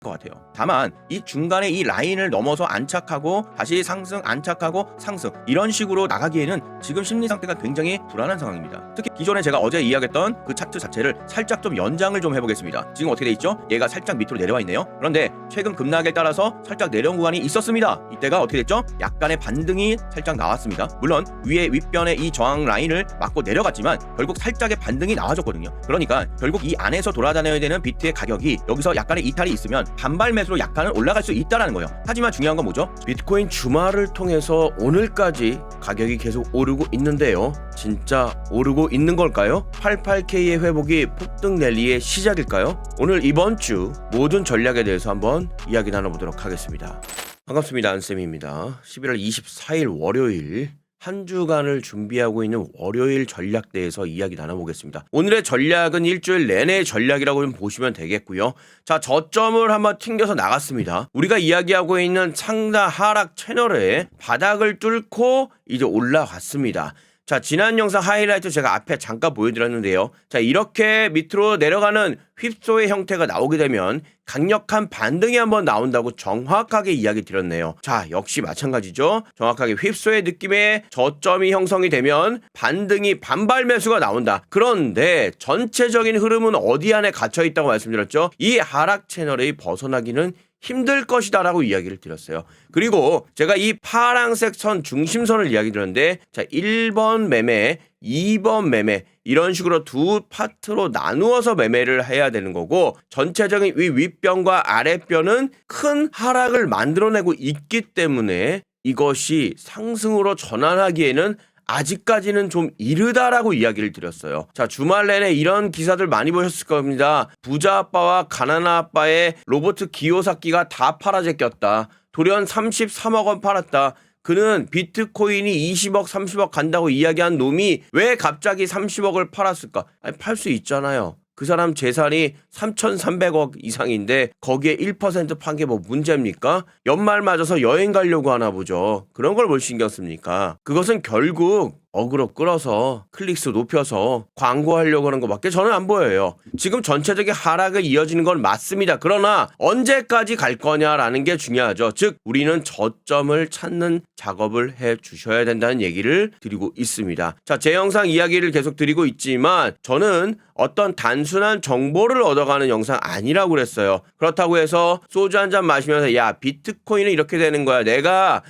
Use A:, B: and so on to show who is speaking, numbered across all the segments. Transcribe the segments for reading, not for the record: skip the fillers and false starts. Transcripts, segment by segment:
A: 것 같아요. 다만 이 중간에 이 라인을 넘어서 안착하고 다시 상승, 안착하고 상승 이런 식으로 나가기에는 지금 심리 상태가 굉장히 불안한 상황입니다. 특히 기존에 제가 어제 이야기했던 그 차트 자체를 살짝 좀 연장을 좀 해보겠습니다. 지금 어떻게 돼 있죠? 얘가 살짝 밑으로 내려와 있네요. 그런데 최근 급락에 따라서 살짝 내려온 구간이 있었습니다. 이때가 어떻게 됐죠? 약간의 반등이 살짝 나왔습니다. 물론 위에 윗변의 이 저항 라인을 맞고 내려갔지만 결국 살짝의 반등이 나와줬거든요. 그러니까 결국 이 안에서 돌아다녀야 되는 비트의 가격이 여기서 약간의 이탈이 있으면 반발 매수로 약간은 올라갈 수 있다는 거예요. 하지만 중요한 건 뭐죠?
B: 비트코인 주말을 통해서 오늘까지 가격이 계속 오르고 있는데요. 진짜 오르고 있는 걸까요? 88K의 회복이 폭등 랠리의 시작일까요? 오늘 이번 주 모든 전략에 대해서 한번 이야기 나눠보도록 하겠습니다. 반갑습니다. 안쌤입니다. 11월 24일 월요일 한 주간을 준비하고 있는 월요일 전략대에서 이야기 나눠보겠습니다. 오늘의 전략은 일주일 내내 전략이라고 좀 보시면 되겠고요. 자, 저점을 한번 튕겨서 나갔습니다. 우리가 이야기하고 있는 상단 하락 채널에 바닥을 뚫고 이제 올라갔습니다. 자, 지난 영상 하이라이트 제가 앞에 잠깐 보여드렸는데요. 자, 이렇게 밑으로 내려가는 휩소의 형태가 나오게 되면 강력한 반등이 한번 나온다고 정확하게 이야기 드렸네요. 자, 역시 마찬가지죠. 정확하게 휩소의 느낌의 저점이 형성이 되면 반등이 반발 매수가 나온다. 그런데 전체적인 흐름은 어디 안에 갇혀 있다고 말씀드렸죠. 이 하락 채널의 벗어나기는 힘들 것이다 라고 이야기를 드렸어요. 그리고 제가 이 파란색 선 중심선을 이야기 드렸는데, 자, 1번 매매, 2번 매매 이런 식으로 두 파트로 나누어서 매매를 해야 되는 거고, 전체적인 윗변과 아랫변은 큰 하락을 만들어내고 있기 때문에 이것이 상승으로 전환하기에는 아직까지는 좀 이르다라고 이야기를 드렸어요. 자, 주말 내내 이런 기사들 많이 보셨을 겁니다. 부자 아빠와 가난한 아빠의 로버트 기요사키가 다 팔아제꼈다. 돌연 33억 원 팔았다. 그는 비트코인이 20억, 30억 간다고 이야기한 놈이 왜 갑자기 30억을 팔았을까? 아니, 팔 수 있잖아요. 그 사람 재산이 3,300억 이상인데 거기에 1% 판 게 뭐 문제입니까? 연말 맞아서 여행 가려고 하나 보죠. 그런 걸 뭘 신경 씁니까? 그것은 결국 어그로 끌어서 클릭수 높여서 광고하려고 하는 것밖에 저는 안 보여요. 지금 전체적인 하락을 이어지는 건 맞습니다. 그러나 언제까지 갈 거냐라는 게 중요하죠. 즉 우리는 저점을 찾는 작업을 해 주셔야 된다는 얘기를 드리고 있습니다. 자, 제 영상 이야기를 계속 드리고 있지만 저는 어떤 단순한 정보를 얻어가는 영상 아니라고 그랬어요. 그렇다고 해서 소주 한 잔 마시면서 야, 비트코인은 이렇게 되는 거야. 내가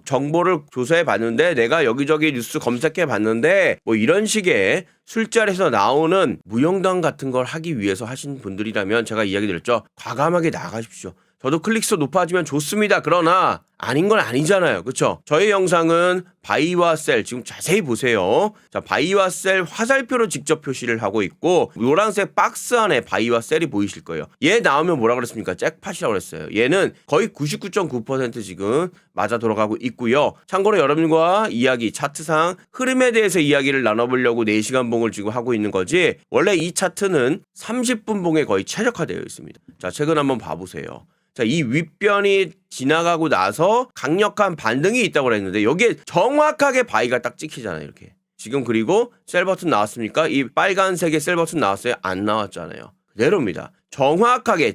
B: 정보를 조사해 봤는데, 내가 여기저기 뉴스 검색해 봤는데, 뭐 이런 식의 술자리에서 나오는 무용담 같은 걸 하기 위해서 하신 분들이라면 제가 이야기 드렸죠. 과감하게 나가십시오. 저도 클릭수 높아지면 좋습니다. 그러나 아닌 건 아니잖아요. 그렇죠? 저희 영상은 바이와 셀 지금 자세히 보세요. 자, 바이와 셀 화살표로 직접 표시를 하고 있고, 노란색 박스 안에 바이와 셀이 보이실 거예요. 얘 나오면 뭐라 그랬습니까? 잭팟이라고 그랬어요. 얘는 거의 99.9% 지금 맞아 돌아가고 있고요. 참고로 여러분과 이야기 차트상 흐름에 대해서 이야기를 나눠보려고 4시간 봉을 지금 하고 있는 거지, 원래 이 차트는 30분 봉에 거의 최적화되어 있습니다. 자, 최근 한번 봐보세요. 자, 이 윗변이 지나가고 나서 강력한 반등이 있다고 그랬는데 여기에 정확하게 바이가 딱 찍히잖아요. 이렇게 지금. 그리고 셀 버튼 나왔습니까? 이 빨간색의 셀 버튼 나왔어요? 안 나왔잖아요. 그대로입니다. 정확하게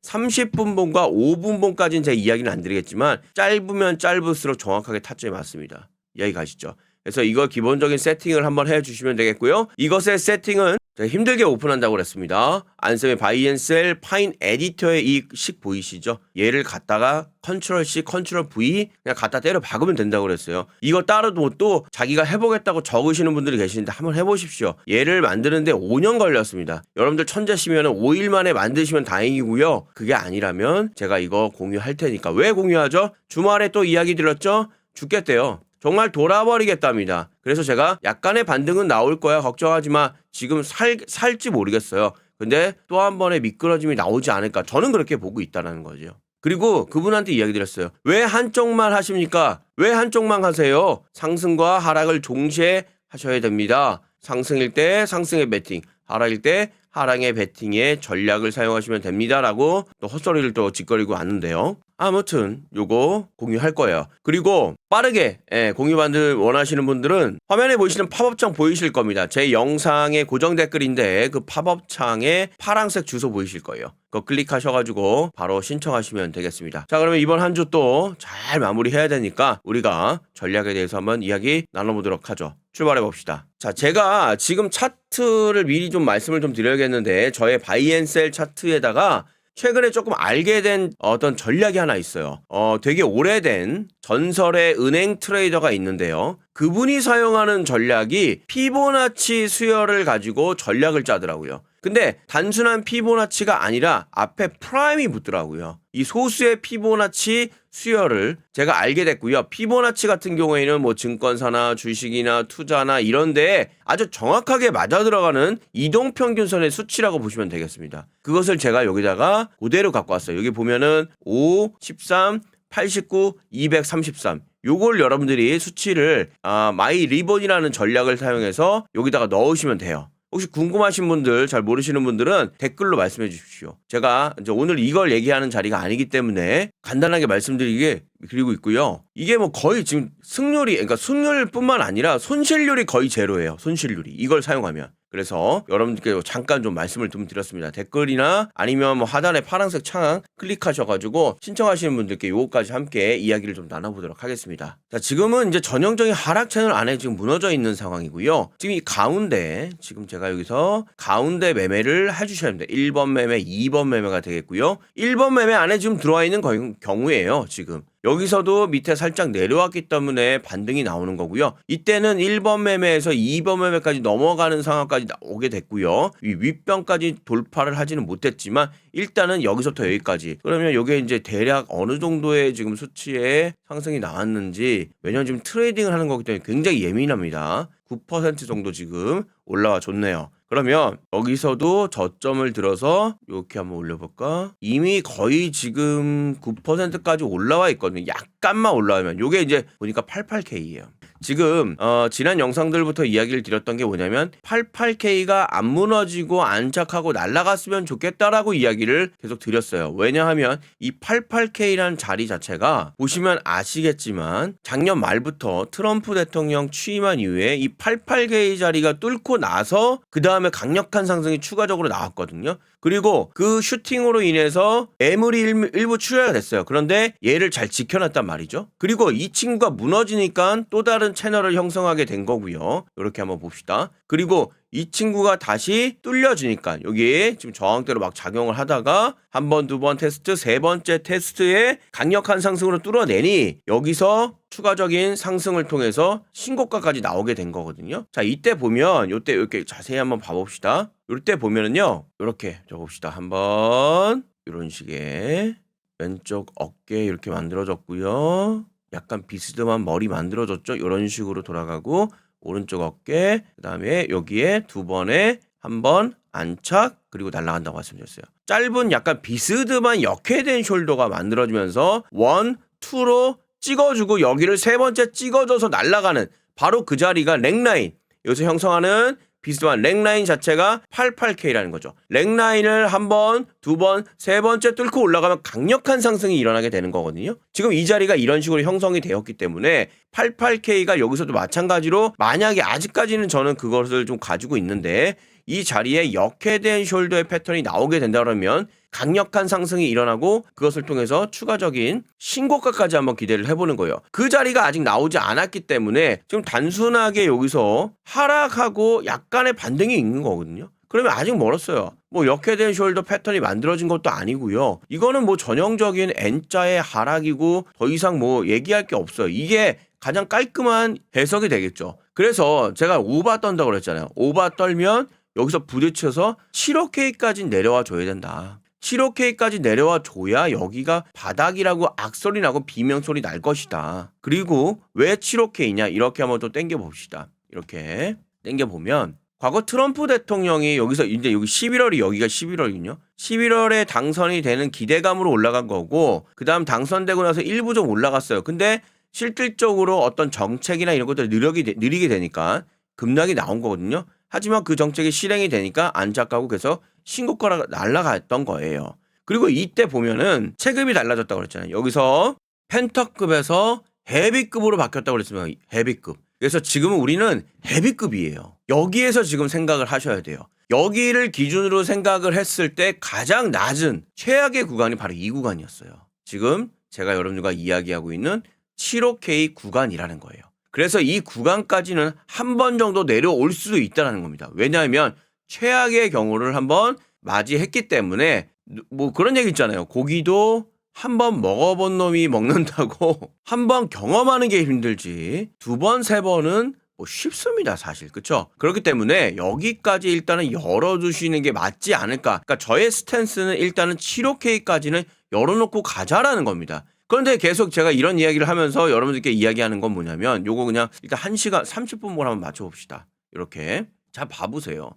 B: 30분 봉과 5분 봉까지는 제가 이야기는 안 드리겠지만 짧으면 짧을수록 정확하게 타점이 맞습니다. 이야기 가시죠. 그래서 이거 기본적인 세팅을 한번 해주시면 되겠고요. 이것의 세팅은 제가 힘들게 오픈한다고 그랬습니다. 안쌤의 바이앤셀 파인 에디터의 이 식 보이시죠? 얘를 갖다가 컨트롤 C, 컨트롤 V 그냥 갖다 때려 박으면 된다고 그랬어요. 이거 따로도 또 자기가 해보겠다고 적으시는 분들이 계시는데 한번 해보십시오. 얘를 만드는데 5년 걸렸습니다. 여러분들 천재시면 5일 만에 만드시면 다행이고요. 그게 아니라면 제가 이거 공유할 테니까. 왜 공유하죠? 주말에 또 이야기 드렸죠? 죽겠대요. 정말 돌아버리겠답니다. 그래서 제가 약간의 반등은 나올 거야, 걱정하지 마. 지금 살지 모르겠어요. 근데 또 한 번의 미끄러짐이 나오지 않을까, 저는 그렇게 보고 있다는 거죠. 그리고 그분한테 이야기 드렸어요. 왜 한쪽만 하십니까? 왜 한쪽만 하세요? 상승과 하락을 동시에 하셔야 됩니다. 상승일 때 상승의 베팅, 하락일 때 하락의 베팅의 전략을 사용하시면 됩니다라고 또 헛소리를 또 짓거리고 왔는데요. 아무튼 요거 공유할 거예요. 그리고 빠르게 공유받을 원하시는 분들은 화면에 보이시는 팝업창 보이실 겁니다. 제 영상의 고정 댓글인데 그 팝업창에 파란색 주소 보이실 거예요. 그거 클릭하셔가지고 바로 신청하시면 되겠습니다. 자, 그러면 이번 한 주 또 잘 마무리해야 되니까 우리가 전략에 대해서 한번 이야기 나눠보도록 하죠. 출발해 봅시다. 자, 제가 지금 차트를 미리 좀 말씀을 좀 드려야겠는데 저의 바이앤셀 차트에다가 최근에 조금 알게 된 어떤 전략이 하나 있어요. 되게 오래된 전설의 은행 트레이더가 있는데요. 그분이 사용하는 전략이 피보나치 수열을 가지고 전략을 짜더라고요. 근데 단순한 피보나치가 아니라 앞에 프라임이 붙더라고요. 이 소수의 피보나치 수열을 제가 알게 됐고요. 피보나치 같은 경우에는 뭐 증권사나 주식이나 투자나 이런 데에 아주 정확하게 맞아 들어가는 이동평균선의 수치라고 보시면 되겠습니다. 그것을 제가 여기다가 그대로 갖고 왔어요. 여기 보면은 5, 13, 89, 233. 요걸 여러분들이 수치를 마이 리본이라는 전략을 사용해서 여기다가 넣으시면 돼요. 혹시 궁금하신 분들, 잘 모르시는 분들은 댓글로 말씀해 주십시오. 제가 이제 오늘 이걸 얘기하는 자리가 아니기 때문에 간단하게 말씀드리게 드리고 있고요. 이게 뭐 거의 지금 승률이, 그러니까 승률뿐만 아니라 손실률이 거의 제로예요. 손실률이. 이걸 사용하면. 그래서 여러분들께 잠깐 좀 말씀을 좀 드렸습니다. 댓글이나 아니면 뭐 하단에 파란색 창 클릭하셔가지고 신청하시는 분들께 요거까지 함께 이야기를 좀 나눠보도록 하겠습니다. 자, 지금은 이제 전형적인 하락 채널 안에 지금 무너져 있는 상황이고요. 지금 이 가운데, 지금 제가 여기서 가운데 매매를 해주셔야 됩니다. 1번 매매, 2번 매매가 되겠고요. 1번 매매 안에 지금 들어와 있는 경우예요, 지금. 여기서도 밑에 살짝 내려왔기 때문에 반등이 나오는 거고요. 이때는 1번 매매에서 2번 매매까지 넘어가는 상황까지 오게 됐고요. 이 윗변까지 돌파를 하지는 못했지만 일단은 여기서부터 여기까지. 그러면 이게 이제 대략 어느 정도의 지금 수치에 상승이 나왔는지, 왜냐면 지금 트레이딩을 하는 거기 때문에 굉장히 예민합니다. 9% 정도 지금 올라와 줬네요. 그러면 여기서도 저점을 들어서 이렇게 한번 올려볼까? 이미 거의 지금 9%까지 올라와 있거든요. 약간만 올라오면 요게 이제 보니까 88K예요. 지금 지난 영상들부터 이야기를 드렸던 게 뭐냐면 88K가 안 무너지고 안착하고 날아갔으면 좋겠다라고 이야기를 계속 드렸어요. 왜냐하면 이 88K라는 자리 자체가 보시면 아시겠지만 작년 말부터 트럼프 대통령 취임한 이후에 이 88K 자리가 뚫고 나서 그 다음에 강력한 상승이 추가적으로 나왔거든요. 그리고 그 슈팅으로 인해서 매물이 일부 출혈가 됐어요. 그런데 얘를 잘 지켜놨단 말이죠. 그리고 이 친구가 무너지니까 또 다른 채널을 형성하게 된 거고요. 이렇게 한번 봅시다. 그리고 이 친구가 다시 뚫려주니까 여기에 지금 저항대로 막 작용을 하다가 한 번, 두 번 테스트, 세 번째 테스트에 강력한 상승으로 뚫어내니 여기서 추가적인 상승을 통해서 신고가까지 나오게 된 거거든요. 자, 이때 보면 요때 이렇게 자세히 한번 봐봅시다. 요때 보면은요, 이렇게 적어봅시다. 한번 이런 식의 왼쪽 어깨 이렇게 만들어졌고요. 약간 비스듬한 머리 만들어졌죠. 이런 식으로 돌아가고 오른쪽 어깨, 그 다음에 여기에 두 번에 한 번 안착, 그리고 날아간다고 말씀드렸어요. 짧은 약간 비스듬한 역회된 숄더가 만들어지면서 1, 2로 찍어주고 여기를 세 번째 찍어줘서 날아가는 바로 그 자리가 렉라인. 여기서 형성하는 비스듬한 렉라인 자체가 88K라는 거죠. 렉라인을 한 번, 두 번, 세 번째 뚫고 올라가면 강력한 상승이 일어나게 되는 거거든요. 지금 이 자리가 이런 식으로 형성이 되었기 때문에 88K가 여기서도 마찬가지로 만약에 아직까지는 저는 그것을 좀 가지고 있는데 이 자리에 역회된 숄더의 패턴이 나오게 된다 그러면 강력한 상승이 일어나고 그것을 통해서 추가적인 신고가까지 한번 기대를 해보는 거예요. 그 자리가 아직 나오지 않았기 때문에 지금 단순하게 여기서 하락하고 약간의 반등이 있는 거거든요. 그러면 아직 멀었어요. 뭐 역회된 숄더 패턴이 만들어진 것도 아니고요. 이거는 뭐 전형적인 N자의 하락이고 더 이상 뭐 얘기할 게 없어요. 이게 가장 깔끔한 해석이 되겠죠. 그래서 제가 오바 떤다고 그랬잖아요. 오바 떨면 여기서 부딪혀서 7호K까지 내려와 줘야 된다. 7호K까지 내려와 줘야 여기가 바닥이라고 악소리 나고 비명소리 날 것이다. 그리고 왜 7호K냐? 이렇게 한번 또 땡겨봅시다. 이렇게 땡겨보면 과거 트럼프 대통령이 여기서 이제 여기 11월이 여기가 11월이군요. 11월에 당선이 되는 기대감으로 올라간 거고 그 다음 당선되고 나서 일부 좀 올라갔어요. 근데 실질적으로 어떤 정책이나 이런 것들을 느리게 되니까 급락이 나온 거거든요. 하지만 그 정책이 실행이 되니까 안착하고 계속 신고가가 날아갔던 거예요. 그리고 이때 보면은 체급이 달라졌다고 그랬잖아요. 여기서 펜터급에서 헤비급으로 바뀌었다고 그랬습니다. 헤비급. 그래서 지금은 우리는 헤비급이에요. 여기에서 지금 생각을 하셔야 돼요. 여기를 기준으로 생각을 했을 때 가장 낮은 최악의 구간이 바로 이 구간이었어요. 지금 제가 여러분들과 이야기하고 있는 75K 구간이라는 거예요. 그래서 이 구간까지는 한 번 정도 내려올 수도 있다는 겁니다. 왜냐하면 최악의 경우를 한번 맞이했기 때문에 뭐 그런 얘기 있잖아요. 고기도 한 번 먹어본 놈이 먹는다고 한 번 경험하는 게 힘들지 두 번, 세 번은 뭐 쉽습니다, 사실. 그렇죠? 그렇기 때문에 여기까지 일단은 열어두시는 게 맞지 않을까. 그러니까 저의 스탠스는 일단은 75K까지는 열어놓고 가자라는 겁니다. 그런데 계속 제가 이런 이야기를 하면서 여러분들께 이야기하는 건 뭐냐면 요거 그냥 일단 1시간 30분만 한번 맞춰봅시다. 이렇게. 자, 봐보세요.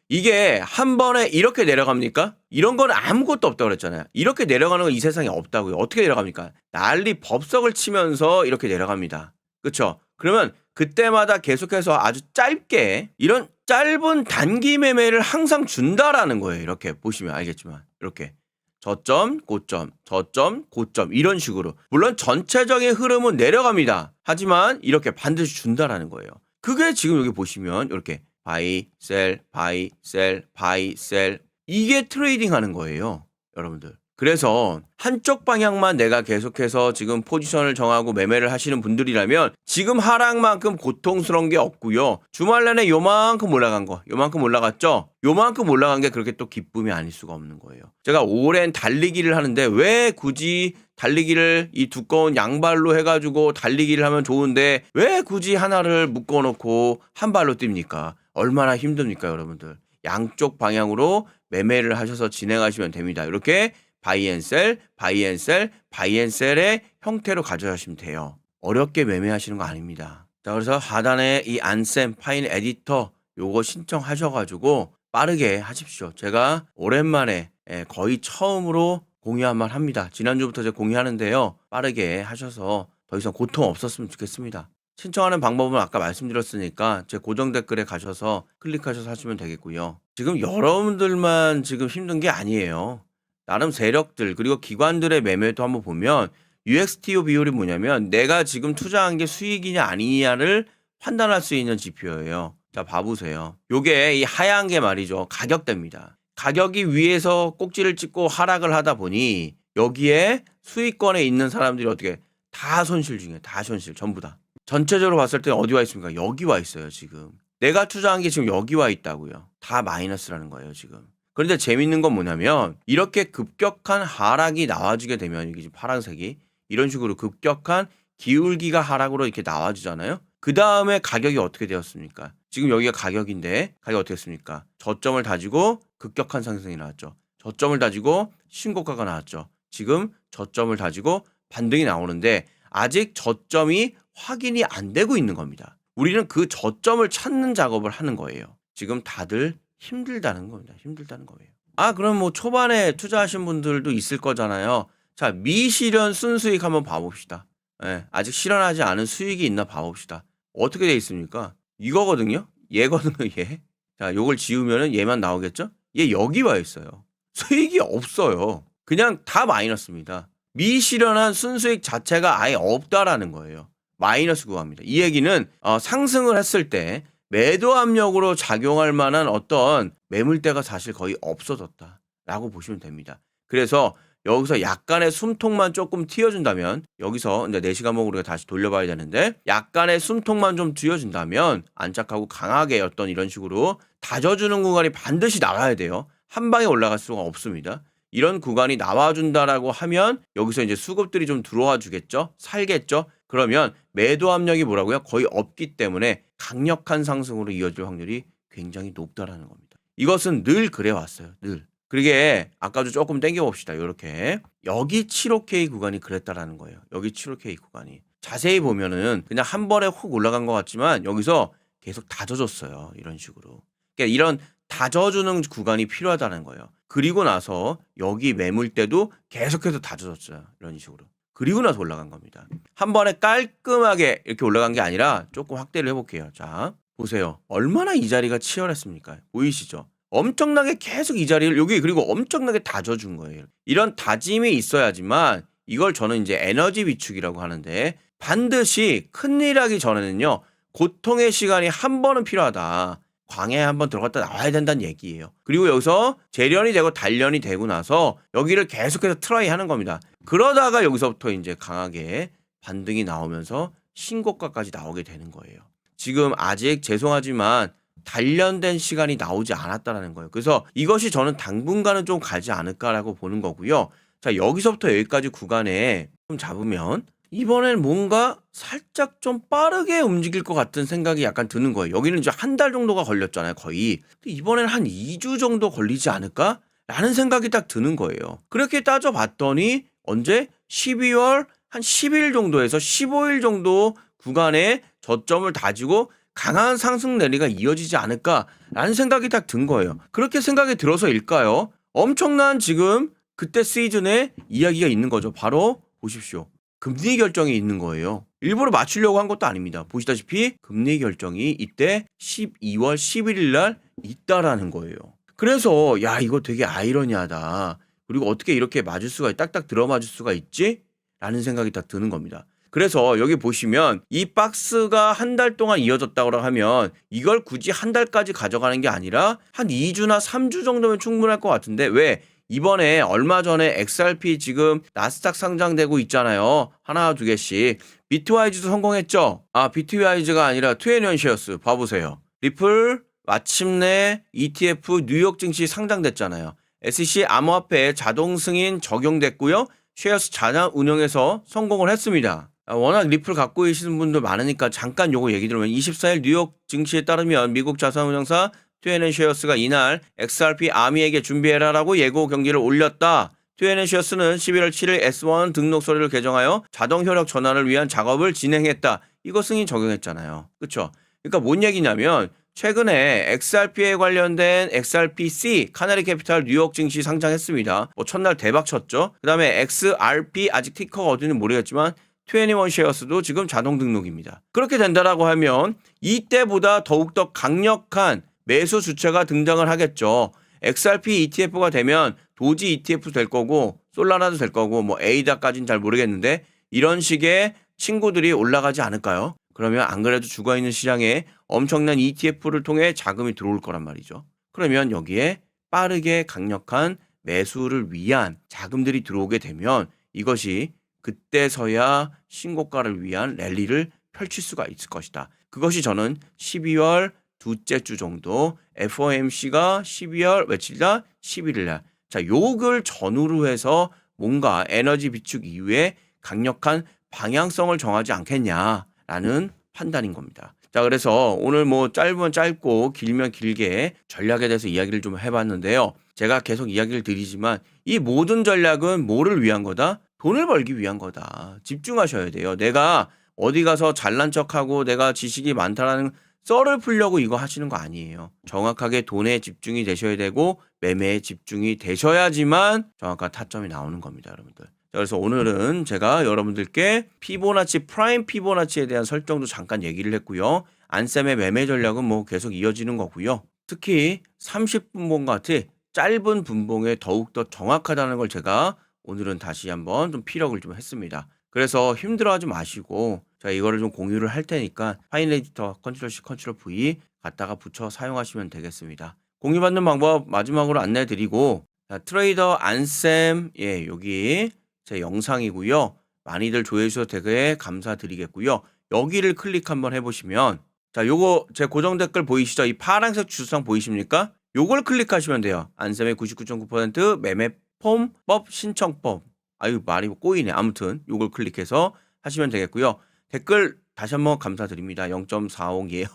B: 이게 한 번에 이렇게 내려갑니까? 이런 건 아무것도 없다고 그랬잖아요. 이렇게 내려가는 건 이 세상에 없다고요. 어떻게 내려갑니까? 난리 법석을 치면서 이렇게 내려갑니다. 그렇죠? 그러면 그때마다 계속해서 아주 짧게 이런 짧은 단기 매매를 항상 준다라는 거예요. 이렇게 보시면 알겠지만 이렇게 저점, 고점, 저점, 고점 이런 식으로. 물론 전체적인 흐름은 내려갑니다. 하지만 이렇게 반드시 준다라는 거예요. 그게 지금 여기 보시면 이렇게 바이, 셀, 바이, 셀, 바이, 셀 이게 트레이딩 하는 거예요. 여러분들. 그래서 한쪽 방향만 내가 계속해서 지금 포지션을 정하고 매매를 하시는 분들이라면 지금 하락만큼 고통스러운 게 없고요. 주말 내내 요만큼 올라간 거, 요만큼 올라갔죠? 요만큼 올라간 게 그렇게 또 기쁨이 아닐 수가 없는 거예요. 제가 오랜 달리기를 하는데 왜 굳이 달리기를 이 두꺼운 양발로 해가지고 달리기를 하면 좋은데 왜 굳이 하나를 묶어놓고 한 발로 뜁니까? 얼마나 힘듭니까, 여러분들? 양쪽 방향으로 매매를 하셔서 진행하시면 됩니다. 이렇게 바이앤셀, 바이앤셀, 바이앤셀의 형태로 가져가시면 돼요. 어렵게 매매하시는 거 아닙니다. 자, 그래서 하단에 이 안셈 파인 에디터 요거 신청하셔가지고 빠르게 하십시오. 제가 오랜만에 거의 처음으로 공유 한번 합니다. 지난주부터 제가 공유하는데요. 빠르게 하셔서 더 이상 고통 없었으면 좋겠습니다. 신청하는 방법은 아까 말씀드렸으니까 제 고정 댓글에 가셔서 클릭하셔서 하시면 되겠고요. 지금 여러분들만 지금 힘든 게 아니에요. 나름 세력들 그리고 기관들의 매매도 한번 보면 UXTO 비율이 뭐냐면 내가 지금 투자한 게 수익이냐 아니냐를 판단할 수 있는 지표예요. 자, 봐보세요. 요게 이 하얀 게 말이죠. 가격대입니다. 가격이 위에서 꼭지를 찍고 하락을 하다 보니 여기에 수익권에 있는 사람들이 어떻게 다 손실 중이에요. 다 손실 전부 다. 전체적으로 봤을 때 어디 와 있습니까? 여기 와 있어요, 지금. 내가 투자한 게 지금 여기 와 있다고요. 다 마이너스라는 거예요, 지금. 그런데 재밌는 건 뭐냐면 이렇게 급격한 하락이 나와주게 되면 이게 지금 파란색이 이런 식으로 급격한 기울기가 하락으로 이렇게 나와주잖아요. 그 다음에 가격이 어떻게 되었습니까? 지금 여기가 가격인데 가격이 어떻게 됐습니까? 저점을 다지고 급격한 상승이 나왔죠. 저점을 다지고 신고가가 나왔죠. 지금 저점을 다지고 반등이 나오는데 아직 저점이 확인이 안 되고 있는 겁니다. 우리는 그 저점을 찾는 작업을 하는 거예요. 지금 다들 힘들다는 겁니다. 힘들다는 거예요. 아, 그럼 뭐 초반에 투자하신 분들도 있을 거잖아요. 자, 미실현 순수익 한번 봐봅시다. 예, 아직 실현하지 않은 수익이 있나 봐봅시다. 어떻게 돼 있습니까? 이거거든요. 얘거든요, 얘. 자, 요걸 지우면은 얘만 나오겠죠? 얘 여기 와 있어요. 수익이 없어요. 그냥 다 마이너스입니다. 미실현한 순수익 자체가 아예 없다라는 거예요. 마이너스 구간입니다. 이 얘기는 상승을 했을 때 매도 압력으로 작용할 만한 어떤 매물대가 사실 거의 없어졌다라고 보시면 됩니다. 그래서 여기서 약간의 숨통만 조금 튀어준다면 여기서 이제 4시간목으로 우리가 다시 돌려봐야 되는데 약간의 숨통만 좀 튀어준다면 안착하고 강하게 어떤 이런 식으로 다져주는 구간이 반드시 나와야 돼요. 한 방에 올라갈 수가 없습니다. 이런 구간이 나와준다라고 하면 여기서 이제 수급들이 좀 들어와 주겠죠? 살겠죠? 그러면 매도 압력이 뭐라고요? 거의 없기 때문에 강력한 상승으로 이어질 확률이 굉장히 높다라는 겁니다. 이것은 늘 그래 왔어요. 늘. 그러게 아까도 조금 당겨봅시다. 이렇게 여기 75K 구간이 그랬다라는 거예요. 여기 75K 구간이. 자세히 보면은 그냥 한 번에 훅 올라간 것 같지만 여기서 계속 다져줬어요. 이런 식으로. 그러니까 이런 다져주는 구간이 필요하다는 거예요. 그리고 나서 여기 매물대도 계속해서 다져줬어요. 이런 식으로. 그리고 나서 올라간 겁니다. 한 번에 깔끔하게 이렇게 올라간 게 아니라 조금 확대를 해볼게요. 자, 보세요. 얼마나 이 자리가 치열했습니까? 보이시죠? 엄청나게 계속 이 자리를 여기 그리고 엄청나게 다져준 거예요. 이런 다짐이 있어야지만 이걸 저는 이제 에너지 비축이라고 하는데 반드시 큰일 하기 전에는요. 고통의 시간이 한 번은 필요하다. 광야에 한번 들어갔다 나와야 된다는 얘기예요. 그리고 여기서 재련이 되고 단련이 되고 나서 여기를 계속해서 트라이 하는 겁니다. 그러다가 여기서부터 이제 강하게 반등이 나오면서 신고가까지 나오게 되는 거예요. 지금 아직 죄송하지만 단련된 시간이 나오지 않았다라는 거예요. 그래서 이것이 저는 당분간은 좀 가지 않을까라고 보는 거고요. 자, 여기서부터 여기까지 구간에 좀 잡으면 이번엔 뭔가 살짝 좀 빠르게 움직일 것 같은 생각이 약간 드는 거예요. 여기는 이제 한 달 정도가 걸렸잖아요, 거의. 근데 이번엔 한 2주 정도 걸리지 않을까? 라는 생각이 딱 드는 거예요. 그렇게 따져봤더니 언제? 12월 한 10일 정도에서 15일 정도 구간에 저점을 다지고 강한 상승 내리가 이어지지 않을까라는 생각이 딱 든 거예요. 그렇게 생각이 들어서일까요? 엄청난 지금 그때 시즌에 이야기가 있는 거죠. 바로 보십시오. 금리 결정이 있는 거예요. 일부러 맞추려고 한 것도 아닙니다. 보시다시피 금리 결정이 이때 12월 11일 날 있다라는 거예요. 그래서 야 이거 되게 아이러니하다. 그리고 어떻게 이렇게 맞을 수가 딱딱 들어맞을 수가 있지? 라는 생각이 딱 드는 겁니다. 그래서 여기 보시면 이 박스가 한 달 동안 이어졌다고 하면 이걸 굳이 한 달까지 가져가는 게 아니라 한 2주나 3주 정도면 충분할 것 같은데 왜? 이번에 얼마 전에 XRP 지금 나스닥 상장되고 있잖아요. 하나 두 개씩. 비트와이즈도 성공했죠? 아 비트와이즈가 아니라 투애니언시어스 봐보세요. 리플 마침내 ETF 뉴욕 증시 상장됐잖아요. SEC 암호화폐 자동 승인 적용됐고요. 쉐어스 자산 운영에서 성공을 했습니다. 워낙 리플 갖고 계시는 분들 많으니까 잠깐 요거 얘기 들으면 24일 뉴욕 증시에 따르면 미국 자산운용사 투애니언시어스가 이날 XRP 아미에게 준비해라라고 예고 경기를 올렸다. 투애니언시어스는 11월 7일 S1 등록 서류를 개정하여 자동 효력 전환을 위한 작업을 진행했다. 이거 승인 적용했잖아요. 그쵸? 그러니까 뭔 얘기냐면 최근에 XRP에 관련된 XRPC 카나리 캐피탈 뉴욕 증시 상장했습니다. 첫날 대박 쳤죠. 그 다음에 XRP 아직 티커가 어딘지 모르겠지만 21쉐어스도 지금 자동 등록입니다. 그렇게 된다라고 하면 이때보다 더욱더 강력한 매수 주체가 등장을 하겠죠. XRP ETF가 되면 도지 ETF 될 거고 솔라나도 될 거고 뭐 에이다까지는 잘 모르겠는데 이런 식의 친구들이 올라가지 않을까요? 그러면 안 그래도 죽어있는 시장에 엄청난 ETF를 통해 자금이 들어올 거란 말이죠. 그러면 여기에 빠르게 강력한 매수를 위한 자금들이 들어오게 되면 이것이 그때서야 신고가를 위한 랠리를 펼칠 수가 있을 것이다. 그것이 저는 12월 둘째 주 정도 FOMC가 12월 며칠이다? 11일 날. 자, 요걸 전후로 해서 뭔가 에너지 비축 이후에 강력한 방향성을 정하지 않겠냐라는 판단인 겁니다. 자, 그래서 오늘 뭐 짧으면 짧고 길면 길게 전략에 대해서 이야기를 좀 해봤는데요. 제가 계속 이야기를 드리지만 이 모든 전략은 뭐를 위한 거다? 돈을 벌기 위한 거다. 집중하셔야 돼요. 내가 어디 가서 잘난 척하고 내가 지식이 많다라는 썰을 풀려고 이거 하시는 거 아니에요. 정확하게 돈에 집중이 되셔야 되고 매매에 집중이 되셔야지만 정확한 타점이 나오는 겁니다, 여러분들. 자, 그래서 오늘은 제가 여러분들께 피보나치, 프라임 피보나치에 대한 설정도 잠깐 얘기를 했고요. 안쌤의 매매 전략은 뭐 계속 이어지는 거고요. 특히 30분봉 같은 짧은 분봉에 더욱더 정확하다는 걸 제가 오늘은 다시 한번 좀 피력을 좀 했습니다. 그래서 힘들어하지 마시고 제가 이거를 좀 공유를 할 테니까 파일 에디터 컨트롤 C 컨트롤 V 갖다가 붙여 사용하시면 되겠습니다. 공유받는 방법 마지막으로 안내해 드리고 트레이더 안쌤 여기 제 영상이고요. 많이들 조회해 주셔서 되게 감사드리겠고요. 여기를 클릭 한번 해보시면 자 요거 제 고정 댓글 보이시죠? 이 파란색 주소창 보이십니까? 요걸 클릭하시면 돼요. 안쌤의 99.9% 매매 폼법 신청법. 아유 말이 꼬이네. 아무튼 요걸 클릭해서 하시면 되겠고요. 댓글 다시 한번 감사드립니다. 0.40이에요.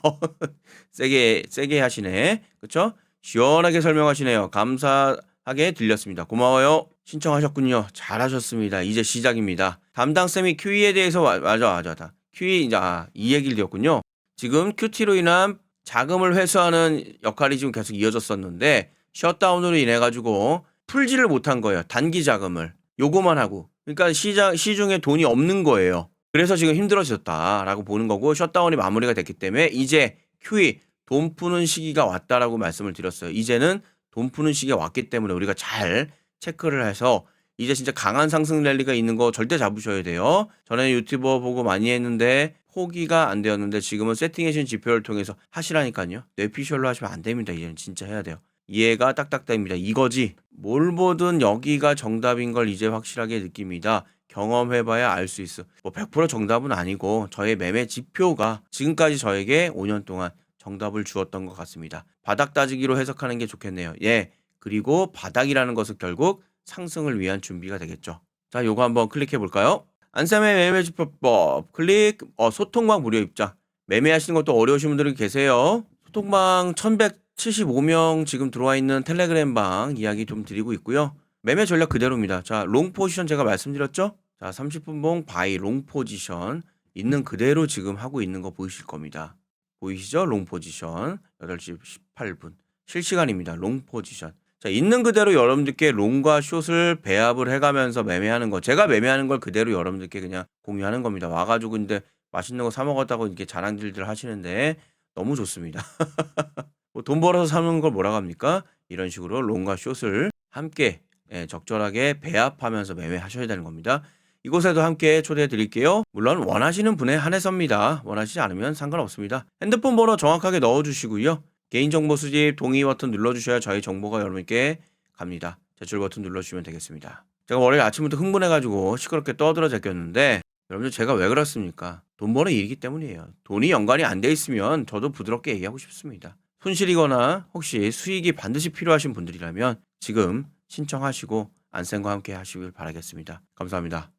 B: 세게 하시네. 그쵸? 시원하게 설명하시네요. 감사하게 들렸습니다. 고마워요. 신청하셨군요. 잘하셨습니다. 이제 시작입니다. 담당쌤이 QE에 대해서 맞아. QE 이제 이 얘기를 드렸군요. 지금 QT로 인한 자금을 회수하는 역할이 지금 계속 이어졌었는데 셧다운으로 인해 가지고 풀지를 못한 거예요. 단기 자금을. 요거만 하고. 그러니까 시중에 돈이 없는 거예요. 그래서 지금 힘들어졌다라고 보는 거고 셧다운이 마무리가 됐기 때문에 이제 QE 돈 푸는 시기가 왔다라고 말씀을 드렸어요. 이제는 돈 푸는 시기가 왔기 때문에 우리가 잘 체크를 해서 이제 진짜 강한 상승 랠리가 있는 거 절대 잡으셔야 돼요. 전에 유튜버 보고 많이 했는데 포기가 안 되었는데 지금은 세팅해진 지표를 통해서 하시라니까요. 뇌피셜로 하시면 안 됩니다. 이제는 진짜 해야 돼요. 이해가 딱딱 됩니다. 이거지. 뭘 보든 여기가 정답인 걸 이제 확실하게 느낍니다. 경험해봐야 알 수 있어. 뭐 100% 정답은 아니고 저의 매매 지표가 지금까지 저에게 5년 동안 정답을 주었던 것 같습니다. 바닥 따지기로 해석하는 게 좋겠네요. 예. 그리고 바닥이라는 것은 결국 상승을 위한 준비가 되겠죠. 자, 요거 한번 클릭해 볼까요? 안쌤의 매매 지표법 클릭. 소통방 무료 입장. 매매하시는 것도 어려우신 분들이 계세요. 소통방 1175명 지금 들어와 있는 텔레그램 방 이야기 좀 드리고 있고요. 매매 전략 그대로입니다. 자, 롱 포지션 제가 말씀드렸죠? 자, 30분 봉 바이 롱 포지션 있는 그대로 지금 하고 있는 거 보이실 겁니다. 보이시죠? 롱 포지션 8시 18분 실시간입니다. 롱 포지션. 자, 있는 그대로 여러분들께 롱과 숏을 배합을 해가면서 매매하는 거. 제가 매매하는 걸 그대로 여러분들께 그냥 공유하는 겁니다. 와가지고 근데 맛있는 거 사 먹었다고 이렇게 자랑질들 하시는데 너무 좋습니다. 뭐 돈 벌어서 사는 걸 뭐라고 합니까? 이런 식으로 롱과 숏을 함께 적절하게 배합하면서 매매하셔야 되는 겁니다. 이곳에도 함께 초대해 드릴게요. 물론 원하시는 분에 한해서입니다. 원하시지 않으면 상관없습니다. 핸드폰 번호 정확하게 넣어주시고요. 개인정보 수집 동의 버튼 눌러주셔야 저희 정보가 여러분께 갑니다. 제출 버튼 눌러주시면 되겠습니다. 제가 월요일 아침부터 흥분해가지고 시끄럽게 떠들어 제꼈는데 여러분들 제가 왜 그렇습니까? 돈 버는 일이기 때문이에요. 돈이 연관이 안 돼 있으면 저도 부드럽게 얘기하고 싶습니다. 손실이거나 혹시 수익이 반드시 필요하신 분들이라면 지금 신청하시고 안쌤과 함께 하시길 바라겠습니다. 감사합니다.